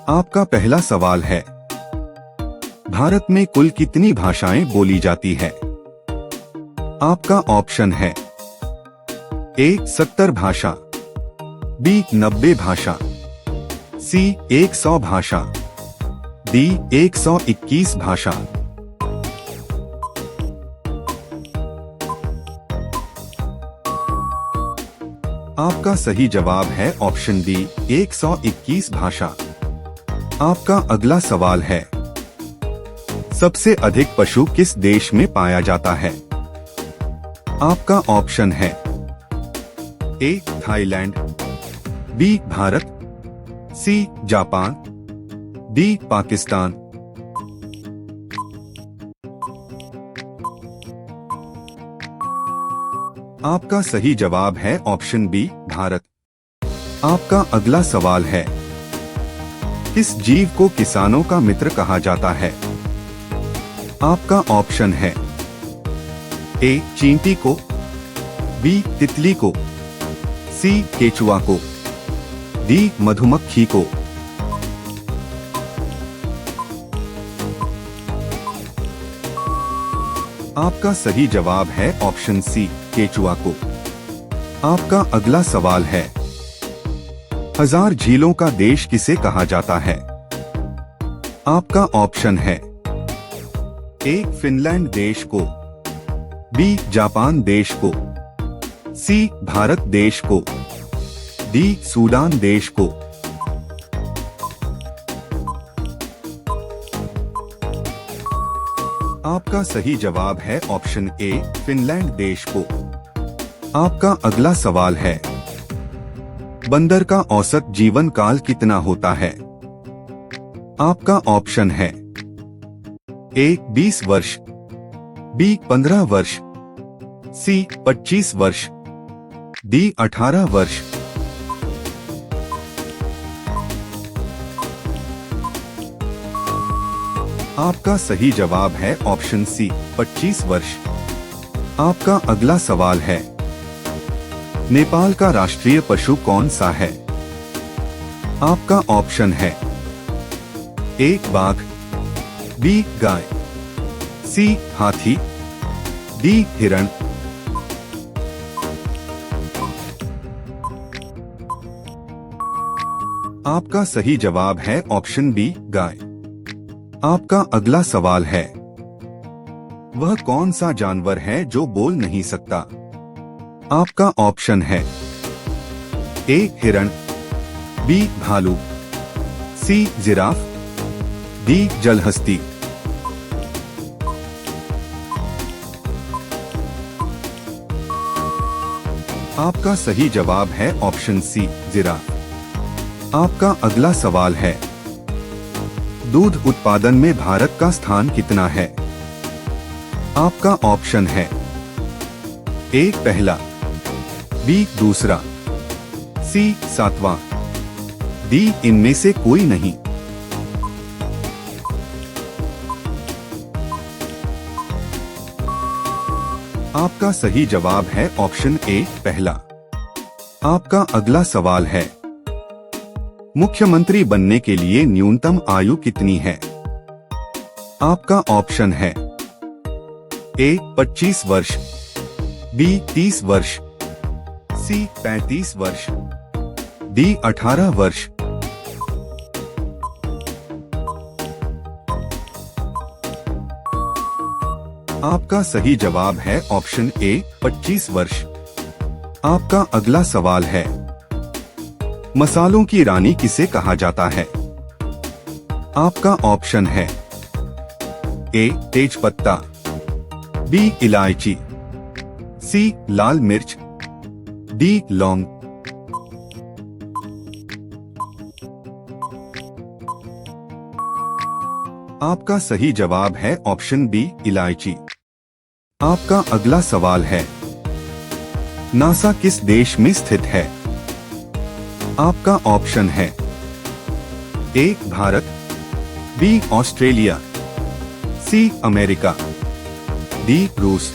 आपका पहला सवाल है, भारत में कुल कितनी भाषाएं बोली जाती है? आपका ऑप्शन है ए 70 भाषा, बी 90 भाषा, सी 100 भाषा, डी 121 भाषा। आपका सही जवाब है ऑप्शन डी 121 भाषा। आपका अगला सवाल है, सबसे अधिक पशु किस देश में पाया जाता है? आपका ऑप्शन है A Thailand, B Bharat, C Japan, D Pakistan. आपका सही जवाब है ऑप्शन बी भारत। आपका अगला सवाल है, किस जीव को किसानों का मित्र कहा जाता है? आपका ऑप्शन है ए चींटी को, बी तितली को, सी केचुआ को, डी मधुमक्खी को। आपका सही जवाब है ऑप्शन सी केचुआ को। आपका अगला सवाल है, 1000 झीलों का देश किसे कहा जाता है? आपका ऑप्शन है ए फिनलैंड देश को, बी जापान देश को, सी भारत देश को, डी सूडान देश को। आपका सही जवाब है ऑप्शन ए फिनलैंड देश को। आपका अगला सवाल है, बंदर का औसत जीवन काल कितना होता है? आपका ऑप्शन है ए 20 वर्ष, बी 15 वर्ष, सी 25 वर्ष, डी 18 वर्ष। आपका सही जवाब है ऑप्शन सी 25 वर्ष। आपका अगला सवाल है, नेपाल का राष्ट्रीय पशु कौन सा है? आपका ऑप्शन है ए बाघ, बी गाय, सी हाथी, डी हिरण। आपका सही जवाब है ऑप्शन बी गाय। आपका अगला सवाल है, वह कौन सा जानवर है जो बोल नहीं सकता? आपका ऑप्शन है ए हिरण, बी भालू, सी जिराफ, डी जलहस्ती। आपका सही जवाब है ऑप्शन सी जिराफ। आपका अगला सवाल है, दूध उत्पादन में भारत का स्थान कितना है? आपका ऑप्शन है ए पहला, बी दूसरा, सी सातवां, डी इनमें से कोई नहीं। आपका सही जवाब है ऑप्शन ए पहला। आपका अगला सवाल है, मुख्यमंत्री बनने के लिए न्यूनतम आयु कितनी है? आपका ऑप्शन है ए 25 वर्ष, बी 30 वर्ष, सी 35 वर्ष, डी 18 वर्ष। आपका सही जवाब है ऑप्शन ए 25 वर्ष। आपका अगला सवाल है, मसालों की रानी किसे कहा जाता है? आपका ऑप्शन है ए तेजपत्ता, बी इलायची, सी लाल मिर्च, डी लौंग। आपका सही जवाब है ऑप्शन बी इलायची। आपका अगला सवाल है, नासा किस देश में स्थित है? आपका ऑप्शन है A Bharat, B Australia, C America, D रूस।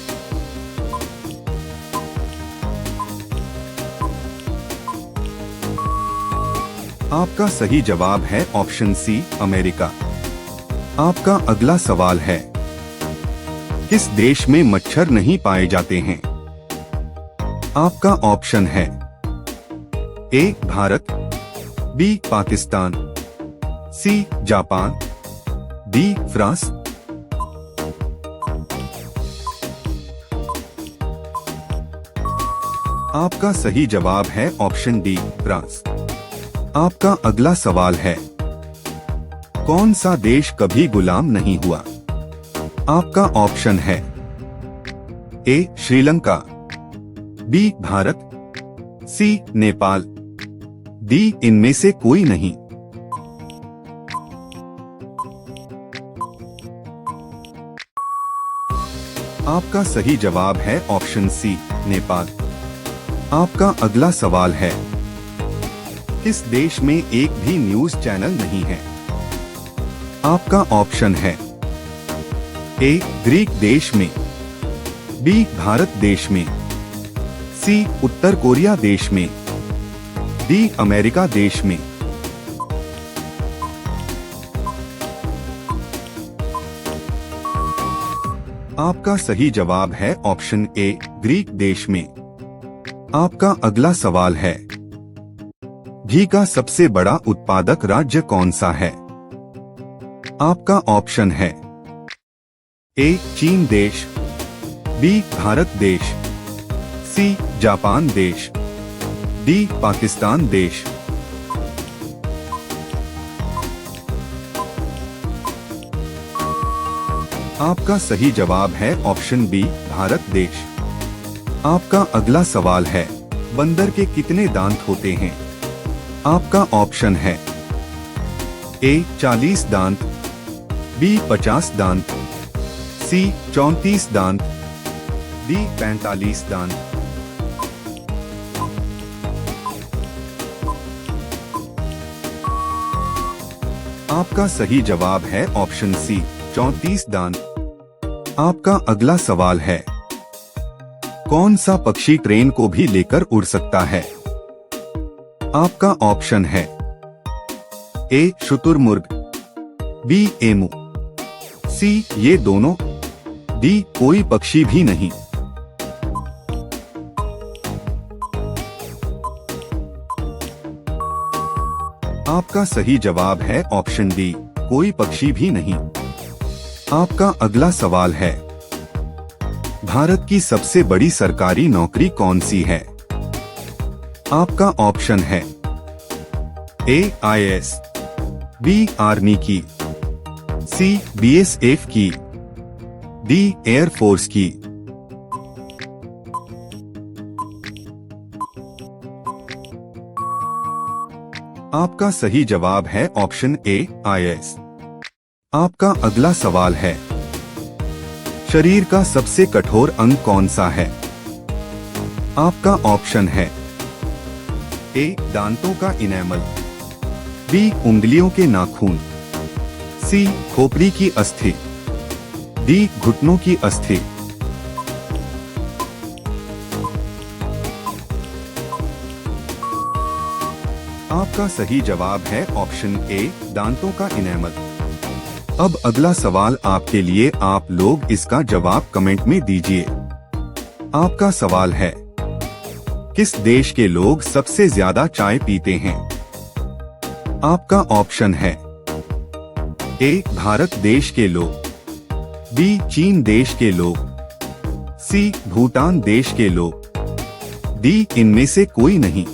आपका सही जवाब है ऑप्शन सी, अमेरिका। आपका अगला सवाल है, किस देश में मच्छर नहीं पाए जाते हैं? आपका ऑप्शन है A, Bharat, B, Pakistan, C, Japan, D, France. आपका सही जवाब है ऑप्शन डी, फ्रांस। आपका अगला सवाल है, कौन सा देश कभी गुलाम नहीं हुआ? आपका ऑप्शन है ए, श्रीलंका, बी, भारत, सी, नेपाल, डी, इनमें से कोई नहीं। आपका सही जवाब है ऑप्शन सी, नेपाल। आपका अगला सवाल है, किस देश में एक भी न्यूज चैनल नहीं है? आपका ऑप्शन है ए, ग्रीक देश में, बी, भारत देश में, सी, उत्तर कोरिया देश में, डी, अमेरिका देश में। आपका सही जवाब है ऑप्शन ए, ग्रीक देश में। आपका अगला सवाल है, घी का सबसे बड़ा उत्पादक राज्य कौन सा है? आपका ऑप्शन है ए, चीन देश, बी, भारत देश, सी, जापान देश, डी, पाकिस्तान देश। आपका सही जवाब है ऑप्शन बी, भारत देश। आपका अगला सवाल है, बंदर के कितने दांत होते हैं? आपका ऑप्शन है ए, 40 दांत, बी, 50 दांत, सी, 34 दांत, डी, 45 दांत। आपका सही जवाब है ऑप्शन सी, 34 दांत। आपका अगला सवाल है, कौन सा पक्षी ट्रेन को भी लेकर उड़ सकता है? आपका ऑप्शन है ए, शुतुरमुर्ग, बी, एमू, सी, ये दोनों, डी, कोई पक्षी भी नहीं। आपका सही जवाब है ऑप्शन डी, कोई पक्षी भी नहीं। आपका अगला सवाल है, भारत की सबसे बड़ी सरकारी नौकरी कौन सी है? आपका ऑप्शन है ए, IAS, बी, आर्मी की, सी, BSF की, डी, एयरफोर्स की। आपका सही जवाब है ऑप्शन ए, IAS। आपका अगला सवाल है, शरीर का सबसे कठोर अंग कौन सा है? आपका ऑप्शन है ए, दांतों का इनेमल, बी, उंगलियों के नाखून, सी, खोपड़ी की अस्थि, डी, घुटनों की अस्थि। आपका सही जवाब है ऑप्शन ए, दांतों का इनेमल। अब अगला सवाल आपके लिए, आप लोग इसका जवाब कमेंट में दीजिए। आपका सवाल है, किस देश के लोग सबसे ज्यादा चाय पीते हैं? आपका ऑप्शन है ए, भारत देश के लोग, बी, चीन देश के लोग, सी, भूटान देश के लोग, डी, इनमें से कोई नहीं।